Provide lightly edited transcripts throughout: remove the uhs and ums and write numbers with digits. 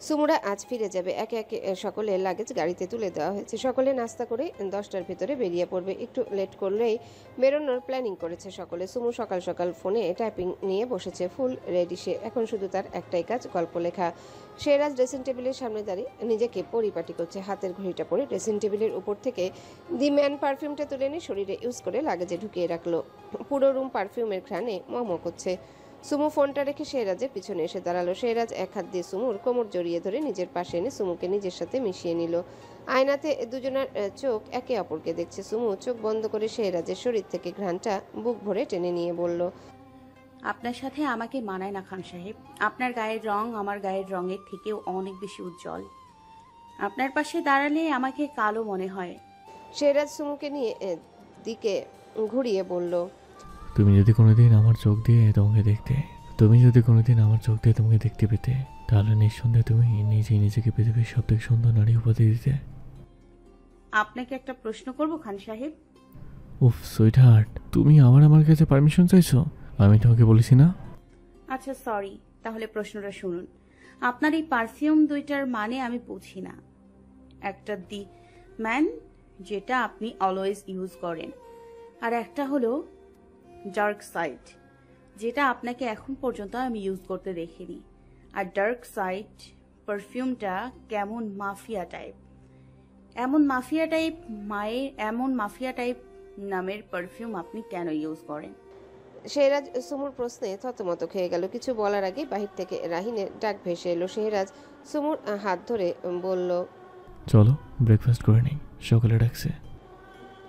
সুমুরা আজ ফিরে যাবে। একে একে সকলের লাগেজ গাড়িতে তুলে দেওয়া হয়েছে। সকলে নাস্তা করে 10টার ভিতরে বেরিয়ে পড়বে। একটু লেট করলেই বেরোনোর প্ল্যানিং করেছে সকলে। সুমু সকাল সকাল ফোনে টাইপিং নিয়ে বসেছে, ফুল রেডি সে। এখন শুধু তার একটাই কাজ, গল্প লেখা। সেরাজ ড্রেসিং টেবিলের সামনে দাঁড়িয়ে নিজেকে পরিপাটি করছে। হাতের ঘড়িটা পরে ড্রেসিং টেবিলের উপর থেকে দি ম্যান পারফিউমটা তুলে নিয়ে শরীরে ইউজ করে লাগেজে ঢুকিয়ে রাখলো। পুরো রুম পারফিউমের ঘ্রাণে মম করছে। সুমু ফোনটা রেখে শেহরাজের পিছনে এসে দাঁড়ালো। শেহরাজ এক হাত দিয়ে সুমুর কোমর জড়িয়ে ধরে নিজের পাশে এনে সুমুকে নিজের সাথে মিশিয়ে নিল। আয়নাতে দুজনের চোখ একে অপরকে দেখছে। সুমু চোখ বন্ধ করে শেহরাজের শরীর থেকে ঘ্রাণটা বুক ভরে টেনে নিয়ে বলল, আপনার সাথে আমাকে মানায় না খান সাহেব। আপনার গায়ের রং আমার গায়ের রঙের থেকেও অনেক বেশি উজ্জ্বল। আপনার পাশে দাঁড়ালে আমাকে কালো মনে হয়। শেহরাজ সুমুকে নিয়ে দিকে ঘুরিয়ে বলল, তুমি যদি কোনোদিন আমার চোখ দিয়ে তোমাকে দেখতে পেতে, তাহলে নিঃসন্দেহে তুমি নিজেই নিজেকে পৃথিবীর সবথেকে সুন্দর নারী উপাধি দিতে। আপনাকে একটা প্রশ্ন করব খান সাহেব? উফ সুইটহার্ট, তুমি আবার আমার কাছে পারমিশন চাইছো? আমি তোমাকে বলেছি না? আচ্ছা সরি, তাহলে প্রশ্নটা শুনুন। আপনার এই পারফিউম দুইটার মানে আমি বুঝি না। একটা দি ম্যান, যেটা আপনি অলওয়েজ ইউজ করেন, আর একটা হলো ডার্ক সাইড, যেটা আপনাকে এখন পর্যন্ত আমি ইউজ করতে দেখিনি। আর ডার্ক সাইড পারফিউমটা কেমন মাফিয়া টাইপ। এমন মাফিয়া টাইপ নামের পারফিউম আপনি কেন ইউজ করেন? শেহরাজ সুমুর প্রশ্নে থতমত খেয়ে গেল। কিছু বলার আগে বাহির থেকে রাহিনের ডাক ভেসে এলো। শেহরাজ সুমুর হাত ধরে বলল, চলো ব্রেকফাস্ট করে নিই, সকালে ডাকছে।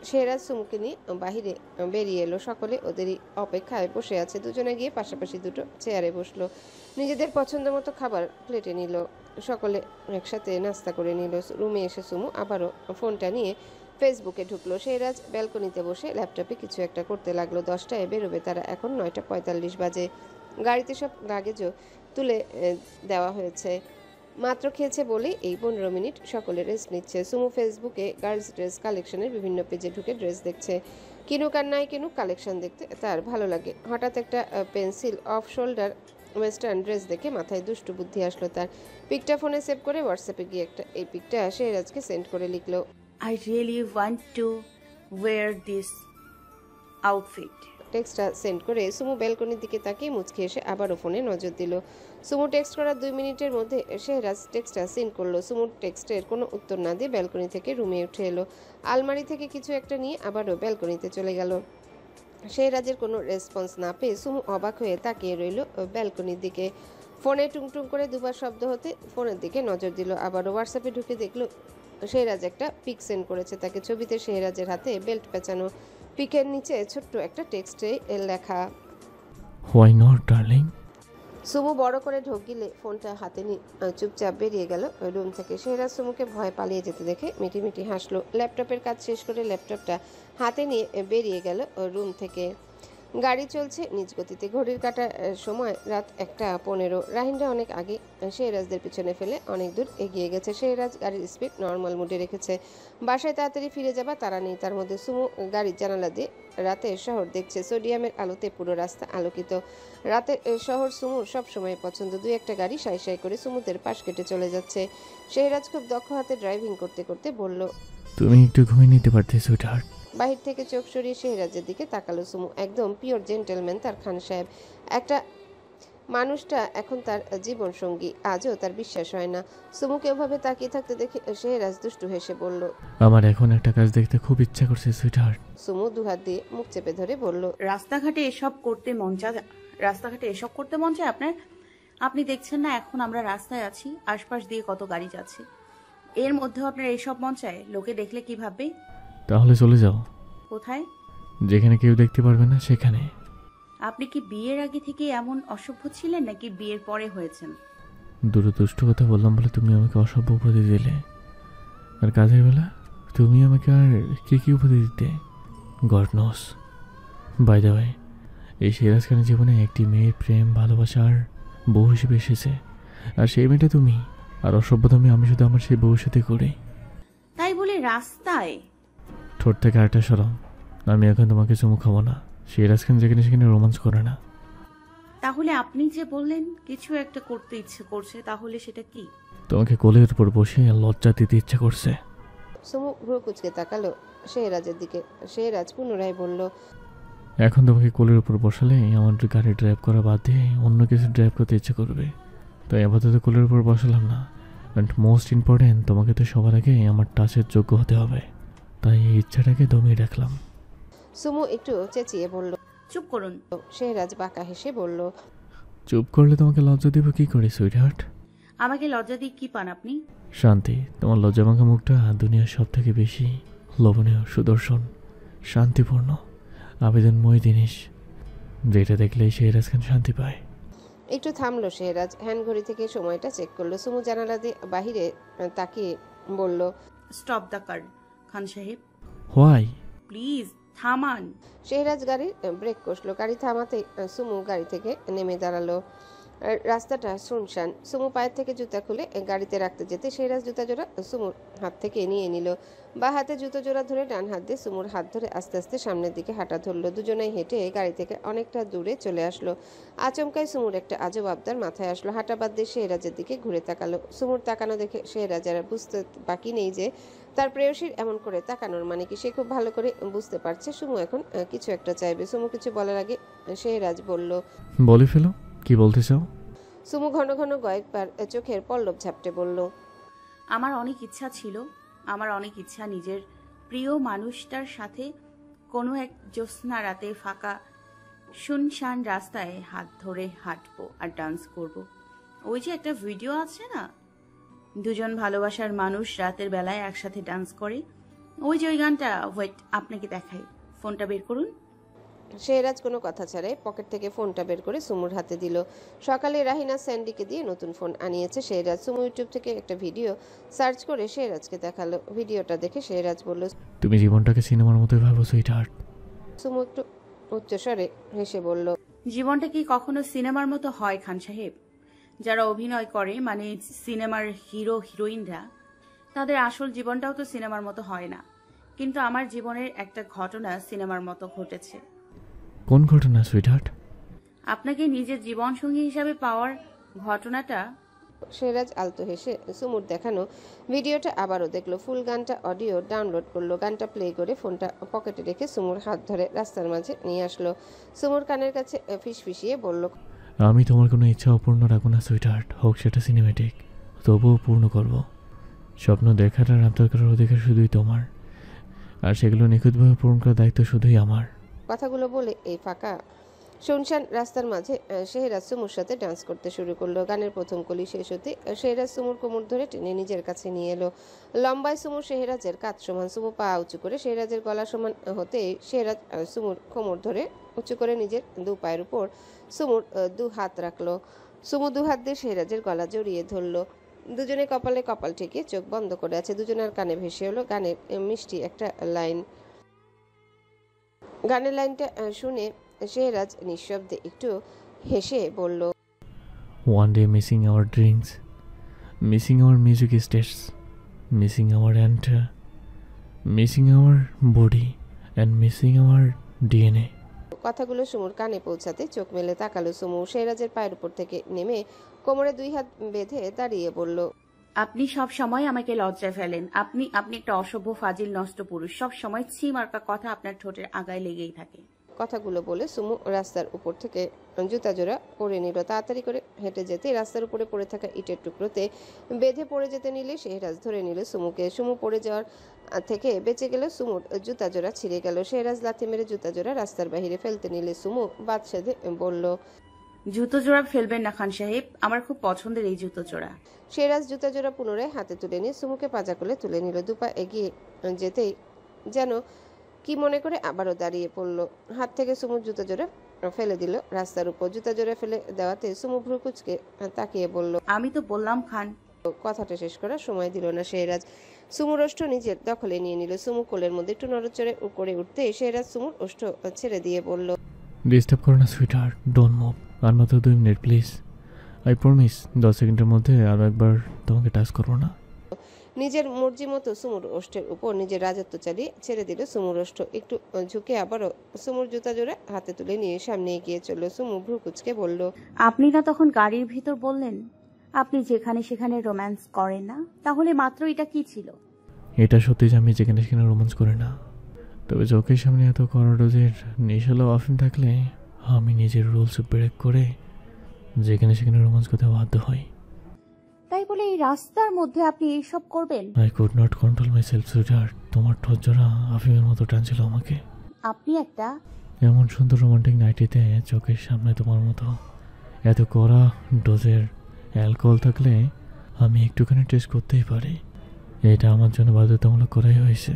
শেহরাজ সুমুকে নিয়ে বাহিরে বেরিয়ে এলো। সকলে ওদেরই অপেক্ষায় বসে আছে। দুজনে গিয়ে পাশাপাশি দুটো চেয়ারে বসলো। নিজেদের পছন্দ মতো খাবার প্লেটে নিল। সকলে একসাথে নাস্তা করে নিল। রুমে এসে সুমু আবারও ফোনটা নিয়ে ফেসবুকে ঢুকলো। শেহরাজ ব্যালকনিতে বসে ল্যাপটপে কিছু একটা করতে লাগলো। 10টায় বেরোবে তারা, এখন 9:45 বাজে। গাড়িতে সব লাগেজও তুলে দেওয়া হয়েছে। মাত্র খেয়েছে বলেই এই 15 মিনিট সকলে রেস্ট নিচ্ছে। সুমু ফেসবুকে গার্লস ড্রেস কালেকশনের বিভিন্ন পেজে ঢুকে ড্রেস দেখছে। কিনুক আর নাই কিনুক, কালেকশন দেখতে তার ভালো লাগে। হঠাৎ একটা pencil off shoulder western dress দেখে মাথায় দুষ্টু বুদ্ধি আসলো তার। পিকটা ফোনে সেভ করে হোয়াটসঅ্যাপে গিয়ে এই পিকটা শেহরাজকে সেন্ড করে লিখলো, I really want to wear this outfit. টেক্সটটা সেন্ড করে সুমু ব্যালকনির দিকে তাকিয়ে মুচকি এসে আবারও ফোনে নজর দিল। সুমু টেক্সট করার 2 মিনিটের মধ্যে শেহরাজ টেক্সটটা সেন্ড করলো। সুমুর টেক্সটের কোনো উত্তর না দিয়ে ব্যালকনি থেকে রুমে উঠে এলো। আলমারি থেকে কিছু একটা নিয়ে আবারও ব্যালকনিতে চলে গেল। শেহরাজের কোনো রেসপন্স না পেয়ে সুমু অবাক হয়ে তাকিয়ে রইল ব্যালকনির দিকে। ফোনে টুংটুং করে দুবার শব্দ হতে ফোনের দিকে নজর দিল। আবারও হোয়াটসঅ্যাপে ঢুকে দেখলো শেহরাজ একটা পিক সেন্ড করেছে তাকে। ছবিতে শেহরাজের হাতে বেল্ট পেঁচানো, পিকের নিচে ছোট্ট একটা টেক্সটে লেখা, হোয়াই নট ডার্লিং। সুমু বড় করে ঢোক গিলে ফোনটা হাতে নিয়ে চুপচাপ বেরিয়ে গেল রুম থেকে। শেহরাজ সুমুকে ভয় পালিয়ে যেতে দেখে মিটিমিটি হাসলো। ল্যাপটপের কাজ শেষ করে ল্যাপটপটা হাতে নিয়ে বেরিয়ে গেল রুম থেকে। গাড়ি চলছে নিজ গতিতে। ঘড়ির কাঁটার সময় রাত 1:15। রাহিনরা অনেক আগে শেহরাজদের পিছনে ফেলে অনেক দূর এগিয়ে গেছে। শেহরাজ গাড়ির স্পিড নর্মাল মুডে রেখেছে। বাসায় তাড়াতাড়ি ফিরে যাবার তারা নেই। তার মধ্যে সুমু গাড়ির জানালা দিয়ে রাতের শহর দেখছে। সোডিয়ামের আলোতে পুরো রাস্তা আলোকিত। রাতের শহর সুমুর সবসময় পছন্দ। 2-1টা গাড়ি সাই সাই করে সুমুদের পাশ কেটে চলে যাচ্ছে। শেহরাজ খুব দক্ষ হাতে ড্রাইভিং করতে করতে বলল, তুমি একটু ঘুমিয়ে নিতে পারতে সুইটহার্ট। বাহির থেকে চোখ সরিয়ে শেহরাজের দিকে তাকালো সুমু। একদম পিওর জেন্টেলম্যান তার খান সাহেব। একটা মানুষটা এখন তার জীবন সঙ্গী, আজও তার বিশ্বাস হয় না। সুমুকে ওভাবে তাকিয়ে থাকতে দেখে শেহরাজ দুষ্টু হেসে বলল, আমার এখন একটা কাজ দেখতে খুব ইচ্ছা করছে সুইটহার্ট। সুমু দুহাত দিয়ে মুখ চেপে ধরে বলল, রাস্তাঘাটে এসব করতে মন চায় আপনার? আপনি দেখছেন না এখন আমরা রাস্তায় আছি, আশপাশ দিয়ে কত গাড়ি যাচ্ছে, এর মধ্যেও আপনার এইসব মন চায়? লোকে দেখলে কি ভাববে? তাহলে চলে যাও। কোথায়? যেখানে কেউ দেখতে পারবে না সেখানে। আপনি কি বিয়ের আগে থেকে এমন অসভ্য ছিলেন নাকি বিয়ের পরে হয়েছেন? দুটো দুষ্ট কথা বললাম বলে তুমি আমাকে অসভ্য উপাধি দিলে, আর কাজের বেলা তুমি আমাকে আর কি উপাধি দিতে? God knows. By the way, এই শেহরাজ খানের জীবনে একটি মেয়ের প্রেম ভালোবাসার বউ হিসেবে এসেছে, আর সেই মেয়েটা তুমি। আর অসভ্যতামি আমি শুধু আমার সেই বউর সাথে করি। তাই বলে রাস্তায়? ঠোঁট থেকে আরেকটা সরম, আমি এখন তোমাকে চুমু খাবো না। শেহরাজ খান যেখানে সেখানে রোমান্স করে না। তাহলে আপনি যে বললেন কিছু একটা করতে ইচ্ছে করছে, তাহলে সেটা কি? তোমাকে কোলের উপর বসিয়ে লজ্জা দিতে ইচ্ছে করছে। সুমু ভ্রু কুচকে তাকালো শেহরাজের দিকে। শেহরাজ পুনরায় বলল, এখন তোমাকে কোলের উপর বসালে আমার গাড়ি ড্রাইভ করা বাদ দিয়ে অন্য কিছু ড্রাইভ করতে ইচ্ছে করবে, তাই আপাতত কোলের উপর বসালাম না। অ্যান্ড মোস্ট ইম্পর্টেন্ট, তোমাকে তো সবার আগে আমার টাচের যোগ্য হতে হবে, তাই এই ইচ্ছাটাকে দমিয়ে রাখলাম। সুমু একটু চেঁচিয়ে বলল। চুপ করুন। শেহরাজ বাঁকা হেসে বলল, চুপ করলে তোমাকে লজ্জা দিব কি করে সুইট হার্ট? আমাকে লজ্জা দিয়ে কি পান আপনি? শান্তি। তোমার লজ্জামাখা মুখটা দুনিয়ার সব থেকে বেশি লোভনীয়, সুদর্শন, শান্তিপূর্ণ, আবেদনময় জিনিস, যেটা দেখলেই শেহরাজ খান শান্তি পায়। একটু থামলো শেহরাজ, হ্যান্ড ঘড়ি থেকে সময়টা চেক করলো। সুমু জানালা দিয়ে বাহিরে তাকিয়ে বলল, স্টপ দ্য কার খান সাহেব, হোয়াই? প্লিজ থামান। শেহরাজ গাড়ির ব্রেক কষলো। গাড়ি থামাতেই সুমু গাড়ি থেকে নেমে দাঁড়ালো। রাস্তাটা শুনশান। সুমু পায়ের থেকে জুতা খুলে গাড়িতে রাখতে যেতে শেহরাজ জুতা জোড়া সুমুর হাত থেকে নিয়ে নিল। বা হাতে জুতো জোড়া ধরে ডান হাত দিয়ে সুমুর হাত ধরে আস্তে আস্তে সামনের দিকে হাঁটা ধরলো। দুজনেই হেঁটে গাড়ি থেকে অনেকটা দূরে চলে আসলো। আচমকাই সুমুর একটা আজব আবদার মাথায় আসলো। হাঁটা বাদ দিয়ে শেহরাজের দিকে ঘুরে তাকালো। সুমুর তাকানো দেখে শেহরাজের বুঝতে বাকি নেই যে তার প্রেয়সীর এমন করে তাকানোর মানে কি। সে খুব ভালো করে বুঝতে পারছে সুমু এখন কিছু একটা চাইবে। সুমু কিছু বলার আগে শেহরাজ বলল, বলে ফেলো, কি বলতে চাও? সুমু ঘন ঘন কয়েকবার চোখের পল্লব ঝাপটে বলল, আমার অনেক ইচ্ছা ছিল, আমার অনেক ইচ্ছা নিজের প্রিয় মানুষটার সাথে কোনো এক জ্যোৎস্না রাতে ফাঁকা শুনশান রাস্তায় হাত ধরে হাঁটবো আর ডান্স করব। ওই যে একটা ভিডিও আছে না, দুজন ভালোবাসার মানুষ রাতের বেলায় একসাথে ডান্স করে, ওই যে ওই গানটা। ওয়েট, আপনাকে দেখাই, ফোনটা বের করুন। শেহরাজ কোনো কথা ছাড়াই পকেট থেকে ফোনটা বের করে সুমুর হাতে দিল। সকালে রাহিনা স্যান্ডিকে দিয়ে নতুন ফোন আনিয়েছে শেহরাজ। সুমু ইউটিউব থেকে একটা ভিডিও সার্চ করে শেহরাজকে দেখালো। ভিডিওটা দেখে শেহরাজ বলল, তুমি জীবনটাকে সিনেমার মতোই ভাবো সুইট হার্ট। সুমু একটু উচ্চস্বরে হেসে বলল, জীবনটা কি কখনো সিনেমার মতো হয় খান সাহেব? যারা অভিনয় করে, মানে সিনেমার হিরো হিরোইনরা, তাদের আসল জীবনটাও তো সিনেমার মতো হয় না। কিন্তু আমার জীবনের একটা ঘটনা সিনেমার মতো ঘটেছে। কোন ঘটনা সুইট হার্ট? আপনাকে নিজের জীবনসঙ্গী হিসাবে পাওয়ার ঘটনাটা। শেহরাজ আলতো হেসে সুমুর দেখানো ভিডিওটা আবারও দেখলো। ফুল গানটা অডিও ডাউনলোড করলো। গানটা প্লে করে ফোনটা পকেটে রেখে সুমুর হাত ধরে রাস্তার মাঝে নিয়ে আসলো। সুমুর কানের কাছে ফিসফিসিয়ে বলল, আমি তোমার কোনো ইচ্ছা অপূর্ণ রাখবো না সুইট হার্ট, হোক সেটা সিনেমেটিক, তবুও পূর্ণ করব। স্বপ্ন দেখার আর আবদার করার অধিকার শুধুই তোমার, আর সেগুলো নিখুঁতভাবে পূরণ করার দায়িত্ব শুধুই আমার। কথাগুলো বলে এই ফাঁকা শুনশান রাস্তার মাঝে শেহরাজ সুমুর সাথে ডান্স করতে শুরু করলো। গানের প্রথম কলি শেষ হতে শেহরাজ সুমুর কোমর ধরে টেনে নিজের কাছে নিয়ে এলো। লম্বায় সুমু শেহরাজের কাঁধ সমান। সুমু পা উঁচু করে শেহরাজের গলা সমান হতে শেহরাজ সুমুর কোমর ধরে উঁচু করে নিজের দু পায়ের উপর সুমুর দু হাত রাখলো। সুমু দু হাত দিয়ে শেহরাজের গলা জড়িয়ে ধরলো। দুজনে কপালে কপাল ঠেকিয়ে চোখ বন্ধ করে আছে। দুজনের কানে ভেসে এলো গানের মিষ্টি একটা লাইন। গানের লাইনটা শুনে শেহরাজ নিঃশব্দে একটু হেসে বলল, One day missing our drinks, missing our music states, missing our enter, missing our body and missing our DNA. কথাগুলো সুমুর কানে পৌঁছাতে চোখ মেলে তাকালো সুমু। শেহরাজের পায়ের উপর থেকে নেমে কোমরে দুই হাত বেঁধে দাঁড়িয়ে বলল, আপনি সব সময় আমাকে লজ্জায় ফেলেন। আপনি একটা অসভ্য ফাজিল নষ্ট পুরুষ। সব সময় ছি মার্কা কথা আপনার ঠোঁটের আগায় লেগেই থাকে। কথাগুলো বলে সুমু রাস্তার উপর থেকে জুতা জোড়া পরে নিল। তাড়াতাড়ি করে হেঁটে যেতে রাস্তার উপরে পড়ে থাকা ইটের টুকরোতে বেঁধে পড়ে যেতে নিলে শেহরাজ ধরে নিল সুমুকে। সুমু পড়ে যাওয়ার থেকে বেঁচে গেল। সুমুর জুতা জোড়া ছিঁড়ে গেল। শেহরাজ লাথি মেরে জুতা জোড়া রাস্তার বাইরে ফেলতে নিলে সুমু বাদ সেধে বলল, জুতো জোড়া ফেলবেন না খান সাহেব, আমার খুব পছন্দের এই জুতো জোড়া। শেহরাজ জুতা জোড়া পুনরায় হাতে তুলে নিয়ে সুমুকে পাজা করে তুলে নিল। দুপা এগিয়ে যেতেই যেন কি মনে করে আবারও দাঁড়িয়ে পড়ল। হাত থেকে সুমুর জুতা জোড়া ফেলে দিল রাস্তার উপর। জুতা জোড়া ফেলে দেওয়াতে সুমু ভ্রু কুচকে তাকিয়ে বলল, আমি তো বললাম খান। কথাটা শেষ করার সময় দিল না শেহরাজ। সুমুর ওষ্ঠ নিজের দখলে নিয়ে নিল। সুমু কোলের মধ্যে একটু নড়চড়ে করে উঠতে শেহরাজ সুমুর ওষ্ঠ ছেড়ে দিয়ে বলল, ডিস্টার্ব করো না সুইট হার্ট, ডোন্ট মুভ। আর মাত্র 2 মিনিট প্লিজ, আই প্রমিস 10 সেকেন্ডের মধ্যে আরও একবার তোমাকে টাচ করবো না। নিজের মর্জি মতো সুমুর ওষ্ঠের উপর নিজের রাজত্ব চালিয়ে ছেড়ে দিল সুমুর ওষ্ঠ। একটু ঝুঁকে আবারও সুমুর জুতা জোড়া হাতে তুলে নিয়ে সামনে এগিয়ে চলল। সুমু ভ্রু কুচকে বলল, আপনি না তখন গাড়ির ভিতর বললেন আপনি যেখানে সেখানে রোম্যান্স করেন না, তাহলে মাত্র এটা কি ছিল? এটা সত্যি যে আমি যেখানে সেখানে রোমান্স করি না, তবে চোখের সামনে এত কড়া ডোজের নেশালো আফিম থাকলে আমি নিজের রুলস ব্রেক করে যেখানে সেখানে রোমান্স করতে বাধ্য হই। তাই বলে এই রাস্তার মধ্যে আপনি এইসব করবেন? I could not control myself sweeter. তোমার ঠোঁট জোড়া আফিমের মতো টানছিল আমাকে। আপনি একটা এমন সুন্দর রোমান্টিক নাইটিতে চোখের সামনে তোমার মতো এত কড়া ডোজের অ্যালকোহল থাকলে আমি একটুখানি টেস্ট করতেই পারি। এটা আমার জন্য বাধ্যতামূলক করাই হয়েছে।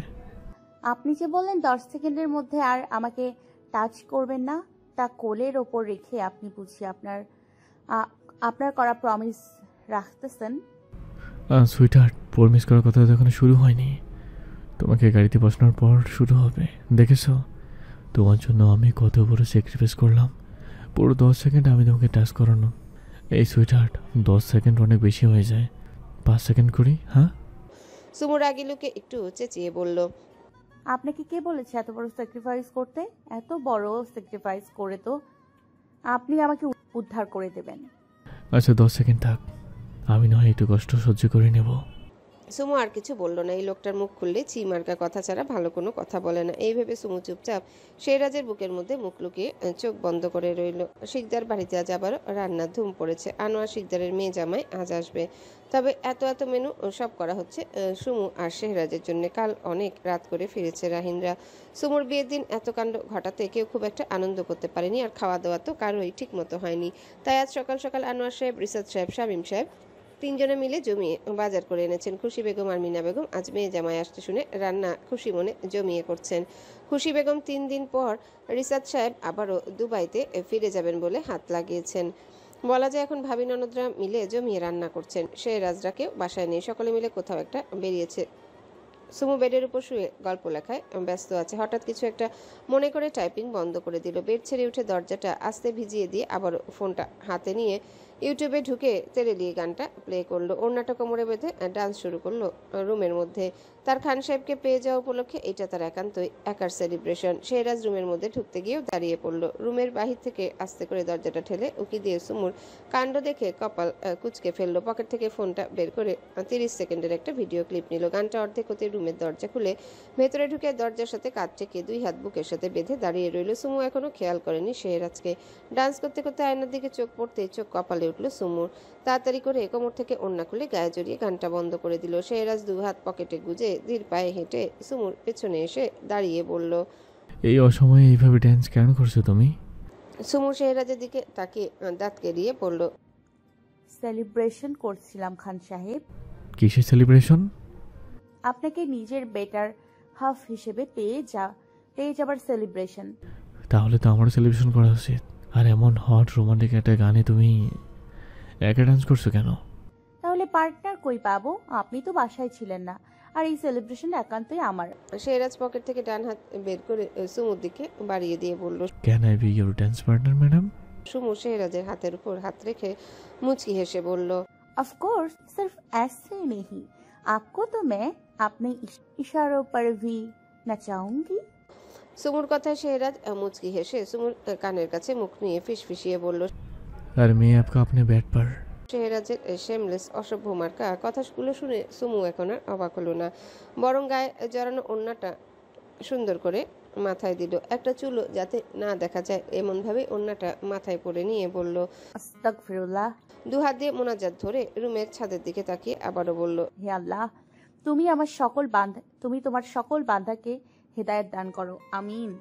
আপনি যে বললেন 10 সেকেন্ডের মধ্যে আর আমাকে টাচ করবেন না, তা কোলের ওপর রেখে আপনি বুঝি আপনার করা প্রমিস রাখতেছেন? সুইটার, প্রমিস করার কথা তো এখনো শুরু হয়নি। তোমাকে গাড়িতে বসানোর পর শুরু হবে। দেখেছো তোমার জন্য আমি কত বড় স্যাক্রিফাইস করলাম। পুরো 10 সেকেন্ড আমি তোমাকে টাচ করানো। এই সুইটার, 10 সেকেন্ড অনেক বেশি হয়ে যায়। 5 সেকেন্ড করি, হ্যাঁ? সুমু রাগী লোকে একটু চেঁচিয়ে বলল, আপনাকে কে বলেছে এত বড় স্যাক্রিফাইস করতে? এত বড় স্যাক্রিফাইস করে তো আপনি আমাকে উদ্ধার করে দেবেন। আচ্ছা 10 সেকেন্ড থাক, আমি নয় একটু কষ্ট সহ্য করে নেব। সুমু আর কিছু বলল না। এই লোকটার মুখ খুললে চিমার্কা কথা ছাড়া ভালো কোনো কথা বলে না। এই ভেবে সুমু চুপচাপ শেহরাজের বুকের মধ্যে মুখ লুকিয়ে চোখ বন্ধ করে রইল। শিকদার বাড়িতে আজ আবারও রান্নার ধুম পড়েছে। আনোয়ার শিকদারের মেয়ে জামাই আজ আসবে। তবে এত মেনু সব করা হচ্ছে সুমু আর শেহরাজের জন্য। কাল অনেক রাত করে ফিরেছে রাহিনরা। সুমুর বিয়ের দিন এত কাণ্ড ঘটাতে কেউ খুব একটা আনন্দ করতে পারেনি, আর খাওয়া দাওয়া তো কারোই ঠিক মতো হয়নি। তাই আজ সকাল সকাল আনোয়ার সাহেব, রিসাদ সাহেব, শামীম সাহেব তিনজনে মিলে জমিয়ে বাজার করে এনেছেন। খুশি বেগম আর মিনা বেগম আজ মেয়ে জামাই আসতে শুনে রান্না খুশি মনে জমিয়ে করছেন। খুশি বেগম 3 দিন পর রিসাদ সাহেব আবারও দুবাইতে ফিরে যাবেন বলে হাত লাগিয়েছেন। বলা যায় এখন ভাবি ননদরা মিলে জমিয়ে রান্না করছেন। শেহরাজরাকেও বাসায় নিয়ে সকলে মিলে কোথাও একটা বেরিয়েছে। সুমু বেডের উপর শুয়ে গল্প লেখায় ব্যস্ত আছে। হঠাৎ কিছু একটা মনে করে টাইপিং বন্ধ করে দিল। বেড ছেড়ে উঠে দরজাটা আস্তে ভিজিয়ে দিয়ে আবার ফোনটা হাতে নিয়ে ইউটিউবে ঢুকে তেরেলিয়ে গানটা প্লে করলো। ওড়নাটা কোমরে বেঁধে ডান্স শুরু করলো রুমের মধ্যে। তার খান সাহেবকে পেয়ে যাওয়া উপলক্ষে এটা তার একান্তই একার সেলিব্রেশন। শেহরাজ রুমের মধ্যে ঢুকতে গিয়েও দাঁড়িয়ে পড়লো। রুমের বাহির থেকে আস্তে করে দরজাটা ঠেলে উকি দিয়ে সুমুর কাণ্ড দেখে কপাল কুচকে ফেললো। পকেট থেকে ফোনটা বের করে 30 সেকেন্ডের একটা ভিডিও ক্লিপ নিল। গানটা অর্ধেক হতে রুমের দরজা খুলে ভেতরে ঢুকে দরজার সাথে কাঁধ ঠেকে 2 হাত বুকের সাথে বেঁধে দাঁড়িয়ে রইল। সুমু এখনো খেয়াল করেনি শেহরাজকে। ডান্স করতে করতে আয়নার দিকে চোখ পড়তে চোখ কপালে উঠল সুমুর। তাড়াতাড়ি করে কোমর থেকে ওড়না খুলে গায়ে জড়িয়ে গানটা বন্ধ করে দিল। শেহরাজ 2 হাত পকেটে গুজে ধীর পায়ে হেঁটে সুমুর পেছনে এসে দাঁড়িয়ে বলল, এই অসময়ে এইভাবে ড্যান্স কেন করছো তুমি? সুমু শেহরাজের দিকে তাকিয়ে দাঁত কেলিয়ে বলল, সেলিব্রেশন করছিলাম খান সাহেব। কিসের সেলিব্রেশন? আপনাকে নিজের বেটার হাফ হিসেবে পেয়ে যাবার সেলিব্রেশন। তাহলে তো আমারও সেলিব্রেশন করা উচিত। আর এমন হট রোমান্টিক একটা গানে তুমি একা ডান্স করছো কেন? তাহলে পার্টনার কই পাবো? আপনি তো বাসায় ছিলেন না, আর এই সেলিব্রেশন একান্তই আমার। শেহরাজ পকেট থেকে ডান হাত বের করে সুমুর দিকে বাড়িয়ে দিয়ে বলল, can I be your dance partner madam? Sumu শেহরাজের হাতের উপর হাত রেখে মুচকি হেসে বলল, ऑफ कोर्स, सिर्फ ऐसे नहीं, आपको तो मैं अपने इशारों पर भी नचाऊंगी। সুমুর কথায় শেহরাজ মুচকি হেসে সুমুর কানের কাছে মুখ নিয়ে ফিসফিসিয়ে বলল। আর মেয়ে আপকা আপনি ব্যাট পার। শেহরাজের শেমলেস অসভ্য মার্কা কথাগুলো শুনে সুমু এখন আর অবাক হলো না, বরং গায়ে জড়ানো ওড়নাটা সুন্দর করে মাথায় দিল। একটা চুলও যাতে না দেখা যায় এমনভাবে ওড়নাটা মাথায় পরে নিয়ে বলল, আস্তাগফিরুল্লাহ। 2 হাত দিয়ে মোনাজাত ধরে রুমের ছাদের দিকে তাকিয়ে আবারও বলল, হে আল্লাহ, তুমি তোমার সকল বান্দাকে হেদায়েত দান করো, আমিন।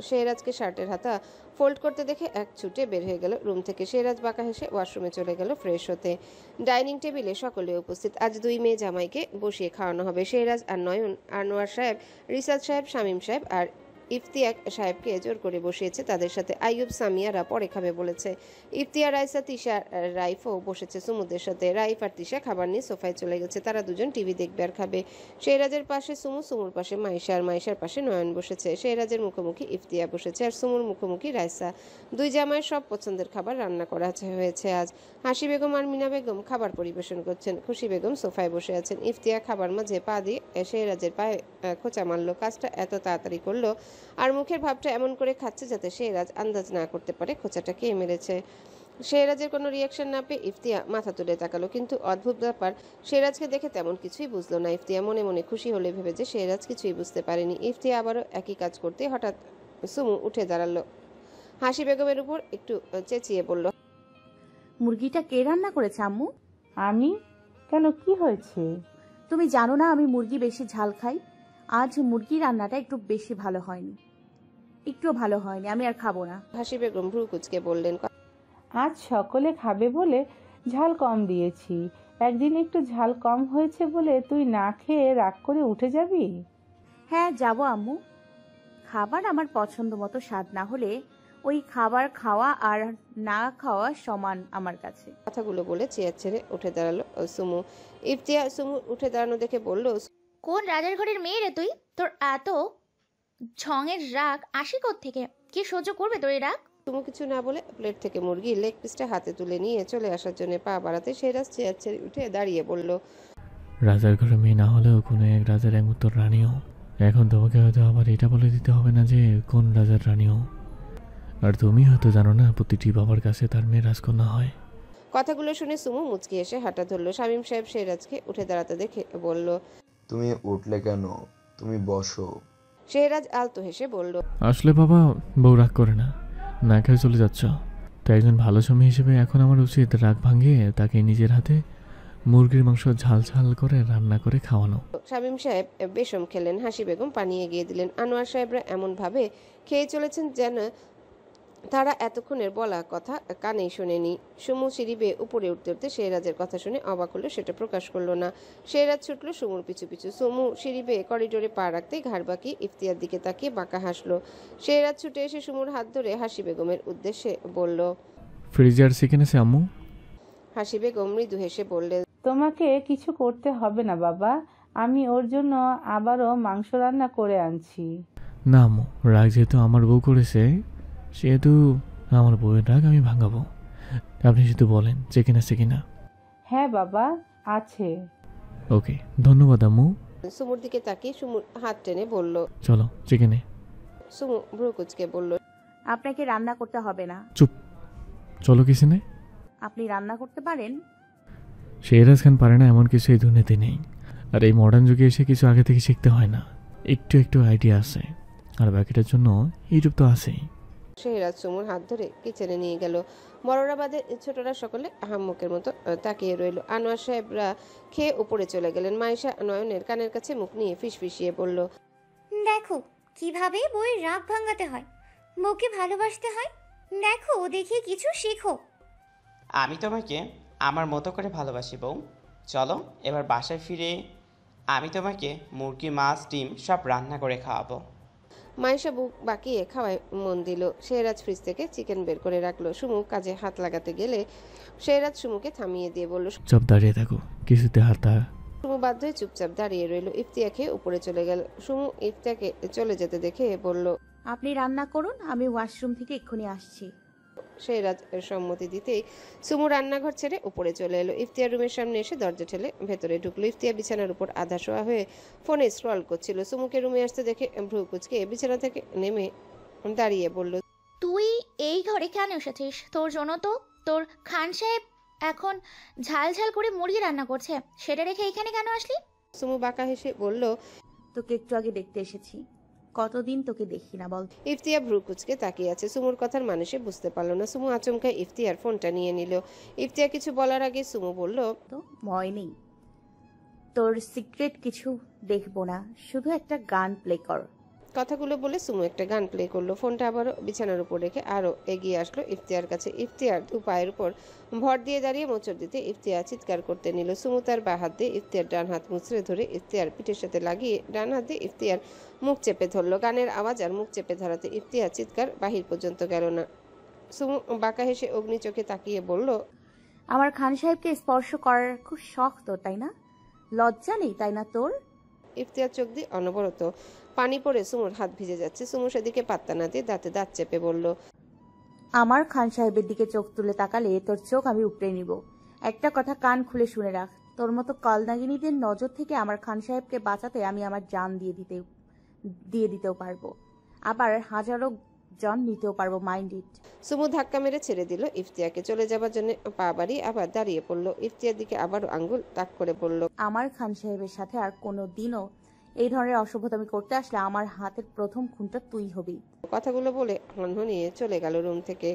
শেহরাজকে শার্টের হাতা ফোল্ড করতে দেখে এক ছুটে বের হয়ে গেল রুম থেকে। শেহরাজ বাঁকা হেসে ওয়াশরুমে চলে গেল ফ্রেশ হতে। ডাইনিং টেবিলে সকলে উপস্থিত। আজ 2 মেয়ে জামাইকে বসিয়ে খাওয়ানো হবে। শেহরাজ আর নয়ন, আনোয়ার সাহেব, রিসাদ সাহেব, শামীম সাহেব আর ইফতিয়াক সাহেবকে জোর করে বসিয়েছে তাদের সাথে। আইয়ুব সামিয়ারা পরে খাবে বলেছে। ইফতিয়া, রাইসা, তিশা, রাইফও বসেছে সুমুদের সাথে। রাইফ আর তিশা খাবার নিয়ে সোফায় চলে গেছে। তারা দুজন টিভি দেখবে আর খাবে। শেহরাজের পাশে সুমু, সুমুর পাশে মাইশা, আর মাইশার পাশে নয়ন বসেছে। শেহরাজের মুখোমুখি ইফতিয়া বসেছে আর সুমুর মুখোমুখি রাইসা। দুই জামাইয়ের সব পছন্দের খাবার রান্না করা হয়েছে আজ। হাসি বেগম আর মিনা বেগম খাবার পরিবেশন করছেন। খুশি বেগম সোফায় বসে আছেন। ইফতিয়া খাবার মাঝে পা দিয়ে শেহরাজের পায়ে খোঁচা মারলো। কাজটা এত তাড়াতাড়ি করলো আর মুখের ভাবটা এমন করে খাচ্ছে যাতে শেহরাজ আন্দাজ না করতে পারে খোঁচাটা কে মেরেছে। শেহরাজের কোনো রিয়াকশন না পেয়ে ইফতিয়া মাথা তুলে তাকালো, কিন্তু অদ্ভুত ব্যাপার, শেহরাজকে দেখে তেমন কিছুই বুঝলো না। ইফতিয়া মনে মনে খুশি হলে ভেবে যে শেহরাজ কিছুই বুঝতে পারেনি। ইফতিয়া আবারও একই কাজ করতে হঠাৎ সুমু উঠে দাঁড়ালো। হাসি বেগমের উপর একটু চেঁচিয়ে বলল, মুরগিটা কে রান্না করেছে আম্মু? আমি? কেন, কি হয়েছে? তুমি জানো না আমি মুরগি বেশি ঝাল খাই। আজ মুরগি রান্নাটা একটু বেশি ভালো হয়নি, একটুও ভালো হয়নি, আমি আর খাবো না। হাসি বেগম ভ্রু কুঁচকে বললেন, আজ সকলে খাবে বলে ঝাল কম দিয়েছি। একদিন একটু ঝাল কম হয়েছে বলে তুই না খেয়ে রাগ করে উঠে যাবি? হ্যাঁ যাবো আম্মু। খাবার আমার পছন্দ মতো স্বাদ না হলে ওই খাবার খাওয়া আর না খাওয়া সমান আমার কাছে। কথাগুলো বলে চেয়ার ছেড়ে উঠে দাঁড়ালো সুমু। ইফতিয়া সুমু উঠে দাঁড়ানো দেখে বলল, কোন রাজার ঘরের মেয়ে রে তুই? তোর এত ঝঙের রাগ আসে থেকে? কি সহ্য করবে তোর এই রাগ? সুমু কিছু না বলে প্লেট থেকে মুরগির লেগ পিসটা হাতে তুলে নিয়ে চলে আসার জন্য পা বাড়াতে শেহরাজ চেয়ার ছেড়ে উঠে দাঁড়িয়ে বলল, রাজার ঘরে মেয়ে না হলেও কোনো এক রাজার এক উত্তর রানীও। এখন তোমাকে হয়তো আবার এটা বলে দিতে হবে না যে কোন রাজার রানীও। আর তুমি হয়তো জানো না প্রতিটি বাবার কাছে তার মেয়ে রাজকন্যা হয়। কথাগুলো শুনে সুমু মুচকি এসে হাঁটা ধরলো। শামীম সাহেব শেহরাজকে উঠে দাঁড়াতে দেখে বলল, তুমি উঠলে কেন? তুমি বসো। শেহরাজ আলতো হেসে বলল, আসলে বাবা, বউ রাগ করে না, না খেয়ে চলে যাচ্ছ। তাই একজন ভালো স্বামী হিসেবে এখন আমার উচিত রাগ ভাঙিয়ে তাকে নিজের হাতে মুরগির মাংস ঝাল ঝাল করে রান্না করে খাওয়ানো। শামীম সাহেব বেশম খেলেন। হাসি বেগম পানি এগিয়ে দিলেন। আনোয়ার সাহেবরা এমন ভাবে খেয়ে চলেছেন যেন তারা এতক্ষণের বলা কথা কানেই শোনেনি। সুমু সিঁড়ি বেয়ে উপরে উঠতে উঠতে শেহরাজের কথা শুনে অবাক হলো, সেটা প্রকাশ করলো না। শেহরাজ ছুটলো সুমুর পিছু পিছু। সুমু সিঁড়ি বেয়ে করিডোরে পা রাখতেই ঘাড় বাঁকিয়ে ইফতিয়ার দিকে তাকিয়ে বাঁকা হাসলো। শেহরাজ ছুটে এসে সুমুর হাত ধরে হাসি বেগমের উদ্দেশ্যে বলল, ফ্রিজে আর চিকেন আছে আম্মু? হাসি বেগম মৃদু হেসে বললে, তোমাকে কিছু করতে হবে না বাবা, আমি ওর জন্য আবারও মাংস রান্না করে আনছি। না আম্মু, রাগ যেহেতু আমার বউ করেছে সেহেতু আমার বউয়ের রাগ আমি ভাঙাবো। আপনি শুধু বলেন চিকেন আছে কিনা। হ্যাঁ বাবা, আছে। ওকে, ধন্যবাদ আম্মু। সুমুর দিকে তাকিয়ে সুমুর হাত টেনে বলল, চলো চিকেনে। সুমু ভ্রু কুঁচকে বলল, আপনাকে রান্না করতে হবে না। চুপ, চলো কিচেনে। আপনি রান্না করতে পারেন? শেহরাজ খান পারে না এমন কিছু এই দুনিয়াতে নেই। আর এই মডার্ন যুগে এসে কিছু আগে থেকে শিখতে হয় না, একটু একটু আইডিয়া আছে, আর বাকিটার জন্য ইউটিউব তো আছেই। শেহরাজ সুমুর হাত ধরে কিচেনে নিয়ে গেল। বড়রা বাদে ছোটরা সকলে হাম্মুকের মতো তাকিয়ে রইল। আনোয়ার সাহেবরা খেয়ে উপরে চলে গেলেন। মাইশা নয়নের কানের কাছে মুখ নিয়ে ফিসফিসিয়ে বলল, দেখো কিভাবে বউয়ের রাগ ভাঙাতে হয়, বউকে ভালোবাসতে হয়। দেখো দেখে কিছু শেখো। আমি তোমাকে আমার মতো করে ভালোবাসি বউ। চলো এবার বাসায় ফিরে আমি তোমাকে মুরগি, মাছ, ডিম সব রান্না করে খাওয়াবো। মাইশা বুক বাকিয়ে খাওয়ায় মন দিল। শেহরাজ ফ্রিজ থেকে চিকেন বের করে রাখলো। সুমু কাজে হাত লাগাতে গেলে শেহরাজ সুমুকে থামিয়ে দিয়ে বলল, চুপ দাঁড়িয়ে থাকো, কিছুতে হাতা। সুমু বাধ্য হয়ে চুপচাপ দাঁড়িয়ে রইল। ইফতিয়া খেয়ে উপরে চলে গেল। সুমু ইফতিয়াকে চলে যেতে দেখে বলল, আপনি রান্না করুন, আমি ওয়াশরুম থেকে এক্ষুনি আসছি। শেহরাজ সম্মতি দিতেই সুমু রান্নাঘর ছেড়ে উপরে চলে এলো। ইফতিয়ার রুমের সামনে এসে দরজা ঠেলে ভেতরে ঢুকলো। ইফতিয়া বিছানার উপর আধা শোয়া হয়ে ফোনে স্ক্রল করছিল। সুমুকে রুমে আসতে দেখে ভ্রু কুঁচকে বিছানা থেকে নেমে দাঁড়িয়ে বলল, তুই এই ঘরে কেন এসেছিস? তোর জন্য তো তোর খান সাহেব এখন ঝাল ঝাল করে মুরগি রান্না করছে, সেটা রেখে এখানে কেন আসলি? সুমু বাঁকা হেসে বলল, তোকে একটু আগে দেখতে এসেছি, কতদিন তোকে দেখি না বল। ইফতিয়া ভ্রু কুঁচকে তাকিয়ে আছে। সুমুর কথার মানে সে বুঝতে পারলো না। সুমু আচমকা ইফতিয়ার ফোনটা নিয়ে নিল। ইফতিয়া কিছু বলার আগে সুমু বলল, তো ভয় নেই, তোর সিক্রেট কিছু দেখবো না, শুধু একটা গান প্লে কর। কথাগুলো বলে সুমু একটা গান প্লে করলো। ফোনটা আবারও বিছানার উপর রেখে আরও এগিয়ে আসলো ইফতিয়ার কাছে। ইফতিয়ার দু পায়ের উপর ভর দিয়ে দাঁড়িয়ে মোচড় দিতে ইফতিয়ার চিৎকার করতে নিল। সুমু তার বাঁ হাত দিয়ে ইফতিয়ার ডান হাত মুচড়ে ধরে ইফতিয়ার পিঠের সাথে লাগিয়ে ডান হাত দিয়ে ইফতিয়ার মুখ চেপে ধরলো। গানের আওয়াজ আর মুখ চেপে ধরাতে ইফতিয়ার চিৎকার বাহির পর্যন্ত গেল না। সুমু বাঁকা হেসে অগ্নি চোখে তাকিয়ে বলল, আমার খান সাহেবকে স্পর্শ করার খুব শখ তোর, তাই না? লজ্জা নেই, তাই না তোর? ইফতিয়ার চোখ দিয়ে অনবরত পানি পড়ে সুমুর হাত ভিজে যাচ্ছে। সুমু সেদিকে পাত্তা না দিয়ে দাঁতে দাঁত চেপে বলল, আমার খান সাহেবের দিকে চোখ তুলে তাকালে তোর চোখ আমি উপড়ে নিব। একটা কথা কান খুলে শুনে রাখ, তোর মতো কলনাগিনীদের নজর থেকে আমার খান সাহেবকে বাঁচাতে আমি আমার জান দিয়ে দিতেও পারবো, আবার হাজারো জন নিতেও পারবো, মাইন্ড ইট। সুমু ধাক্কা মেরে ছেড়ে দিল ইফতিয়াকে। চলে যাবার জন্য পা বাড়িয়ে আবার দাঁড়িয়ে পড়ল। ইফতিয়ার দিকে আবারও আঙ্গুল তাক করে বলল, আমার খান সাহেবের সাথে আর কোনো দিনও এই ধরনের অসভ্যতামি করতে আসলে আমার হাতের প্রথম খুনটা তুই হবি। কথাগুলো বলে হনহনিয়ে চলে গেল রুম থেকে।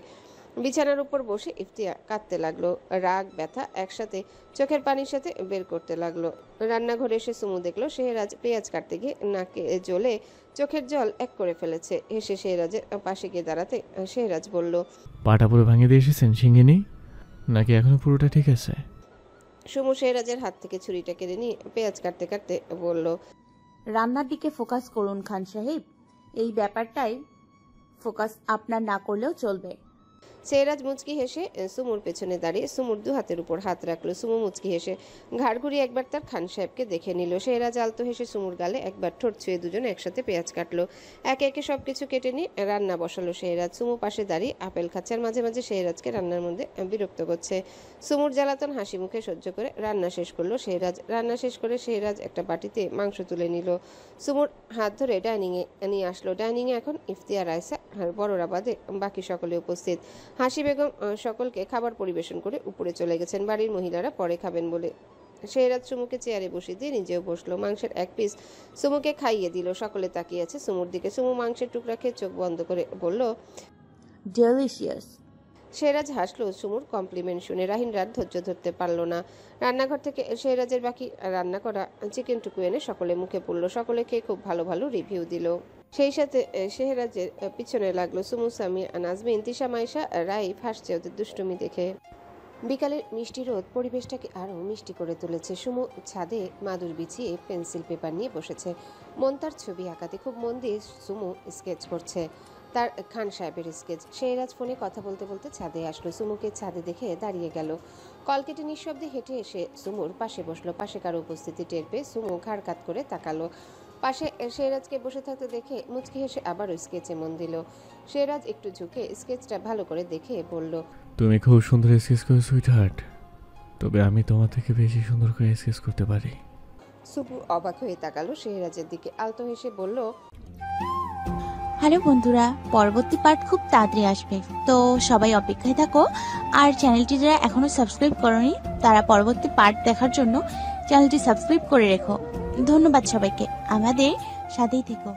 বিছানার উপর বসে ইফতিয়ার কাঁদতে লাগলো। রাগ ব্যথা একসাথে চোখের পানির সাথে বের করতে লাগলো। রান্নাঘরে এসে সুমু দেখলো শেহরাজ পেঁয়াজ কাটতে গিয়ে নাকে জ্বলে চোখের জল এক করে ফেলেছে। হেসে শেহরাজের পাশে গিয়ে দাঁড়াতে শেহরাজ বলল, পাটা পুরো ভাঙে দিয়ে এসেছেন শিঙ্গিনী, নাকি এখনো পুরোটা ঠিক আছে? সুমু শেহরাজের হাত থেকে ছুরিটা কেড়ে নিয়ে পেঁয়াজ কাটতে কাটতে বলল, রান্নার দিকে ফোকাস করুন খান সাহেব, এই ব্যাপারটাই ফোকাস আপনার না করলেও চলবে। শেহরাজ মুচকি হেসে সুমুর পেছনে দাঁড়িয়ে সুমুর দু হাতের উপর হাত রাখলো। সুমু মুচকি হেসে ঘাড় ঘুরিয়ে একবার তার খান সাহেবকে দেখে নিল। শেহরাজ আলতো হেসে সুমুর গালে একবার ঠোঁট ছুঁয়ে দুজনে একসাথে পেঁয়াজ কাটলো। একে একে সবকিছু কেটে নিয়ে রান্না বসালো শেহরাজ। সুমু পাশে দাঁড়িয়ে আপেল খাচ্ছে আর মাঝে মাঝে শেহরাজকে রান্নার মধ্যে বিরক্ত করছে। সুমুর জ্বালাতন হাসি মুখে সহ্য করে রান্না শেষ করলো শেহরাজ। রান্না শেষ করে শেহরাজ একটা বাটিতে মাংস তুলে নিল। সুমুর হাত ধরে ডাইনিংয়ে নিয়ে আসলো। ডাইনিংয়ে এখন ইফতিয়ার, আয়সা আর বড়রা বাদে বাকি সকলে উপস্থিত। হাসি বেগম সকলকে খাবার পরিবেশন করে উপরে চলে গেছেন। বাড়ির মহিলারা পরে খাবেন বলে শেহরাজ সুমুকে চেয়ারে বসিয়ে দিয়ে নিজেও বসলো। মাংসের এক পিস সুমুকে খাইয়ে দিল। সকলে তাকিয়ে আছে সুমুর দিকে। সুমু মাংসের টুকরা খেয়ে চোখ বন্ধ করে বলল, ডেলিশিয়াস। শেহরাজ হাসলো সুমুর কমপ্লিমেন্ট শুনে। রাহিন রাত ধৈর্য ধরতে পারল না। রান্নাঘর থেকে শেহরাজের বাকি রান্না করা চিকেন টুকু এনে সকলে মুখে পড়লো। সকলে খেয়ে খুব ভালো ভালো রিভিউ দিল। সেই সাথে শেহরাজের পিছনে লাগলো সুমু, সামিয়া, নাজমিন, তিশা, মাইশা, রাইফ হাসছে ওদের দুষ্টুমি দেখে। বিকালের মিষ্টি রোদ পরিবেশটাকে আরও মিষ্টি করে তুলেছে। সুমু ছাদে মাদুর বিছিয়ে পেন্সিল পেপার নিয়ে বসেছে। মন তার ছবি আঁকাতে খুব মন দিয়ে সুমু স্কেচ করছে, তার খান সাহেবের স্কেচ। শেহরাজ ফোনে কথা বলতে বলতে ছাদে আসলো। সুমুকে ছাদে দেখে দাঁড়িয়ে গেল। কল কেটে নিঃশব্দে হেঁটে এসে সুমুর পাশে বসলো। পাশে কারো উপস্থিতি টের পেয়ে সুমু ঘাড় কাত করে তাকালো। পাশে শেহরাজকে বসে থাকতে দেখে মুচকি হেসে আবারও স্কেচে মন দিল। শেহরাজ একটু ঝুঁকে স্কেচটা ভালো করে দেখে বলল, তুমি খুব সুন্দর স্কেচ করো সুইট হার্ট, তবে আমি তোমার থেকে বেশি সুন্দর করে স্কেচ করতে পারি। সুমু অবাক হয়ে তাকালো শেহরাজের দিকে। আলতো হেসে বলল, হ্যালো বন্ধুরা, পরবর্তী পার্ট খুব তাড়াতাড়ি আসবে, তো সবাই অপেক্ষায় থাকো। আর চ্যানেলটি যারা এখনো সাবস্ক্রাইব করোনি তারা পরবর্তী পার্ট দেখার জন্য চ্যানেলটি সাবস্ক্রাইব করে রেখো। ধন্যবাদ সবাইকে, আমাদের সাথেই থেকো।